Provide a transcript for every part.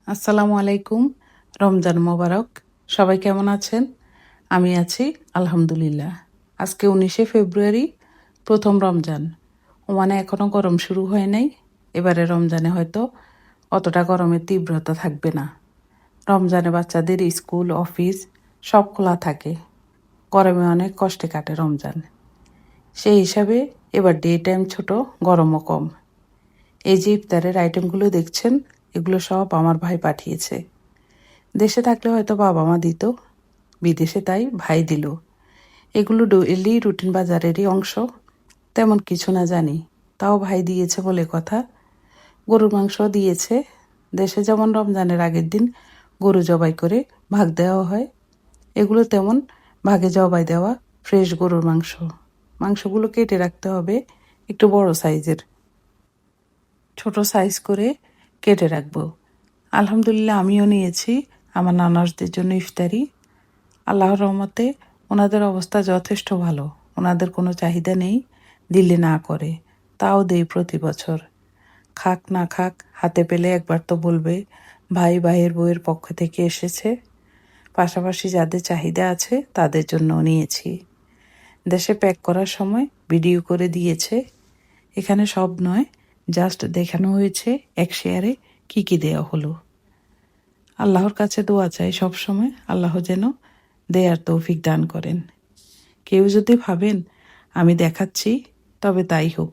আসসালামু আলাইকুম। রমজান মোবারক। সবাই কেমন আছেন? আমি আছি আলহামদুলিল্লাহ। আজকে 19শে ফেব্রুয়ারি, প্রথম রমজান। ওমানে এখনও গরম শুরু হয় নাই। এবারে রমজানে হয়তো অতটা গরমের তীব্রতা থাকবে না। রমজানে বাচ্চাদের স্কুল, অফিস সব খোলা থাকে। গরমে অনেক কষ্টে কাটে রমজান। সেই হিসাবে এবার ডে টাইম ছোট, গরমও কম। এই যে ইফতারের আইটেমগুলো দেখছেন, এগুলো সব আমার ভাই পাঠিয়েছে। দেশে থাকলে হয়তো বাবা মা দিত, বিদেশে তাই ভাই দিল। এগুলো ডেইলি রুটিন বাজারেরই অংশ, তেমন কিছু না জানি, তাও ভাই দিয়েছে বলে কথা। গরুর মাংস দিয়েছে। দেশে যেমন রমজানের আগের দিন গরু জবাই করে ভাগ দেওয়া হয়, এগুলো তেমন ভাগে জবাই দেওয়া ফ্রেশ গরুর মাংস। মাংসগুলো কেটে রাখতে হবে একটু বড় সাইজের, ছোট সাইজ করে কেটে রাখবো। আলহামদুলিল্লাহ আমিও নিয়েছি আমার নানাসদের জন্য ইফতারি। আল্লাহর রহমতে ওনাদের অবস্থা যথেষ্ট ভালো। ওনাদের কোনো চাহিদা নেই, দিলে না করে, তাও দেই প্রতি বছর। খাক না খাক, হাতে পেলে একবার তো বলবে ভাই ভাইয়ের বউয়ের পক্ষ থেকে এসেছে। পাশাপাশি যাদের চাহিদা আছে তাদের জন্যও নিয়েছি। দেশে প্যাক করার সময় ভিডিও করে দিয়েছে। এখানে সব নয়, জাস্ট দেখানো হয়েছে এক শেয়ারে কী কী দেওয়া হলো। আল্লাহর কাছে দোয়া চাই সবসময়, আল্লাহ যেন দেয়ার তৌফিক দান করেন। কেউ যদি ভাবেন আমি দেখাচ্ছি, তবে তাই হোক।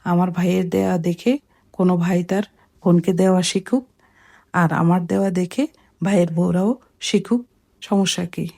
আমার ভাইয়ের দেওয়া দেখে কোনো ভাই তার বোনকে দেওয়া শিখুক, আর আমার দেওয়া দেখে ভাইয়ের বউরাও শিখুক, সমস্যা কী?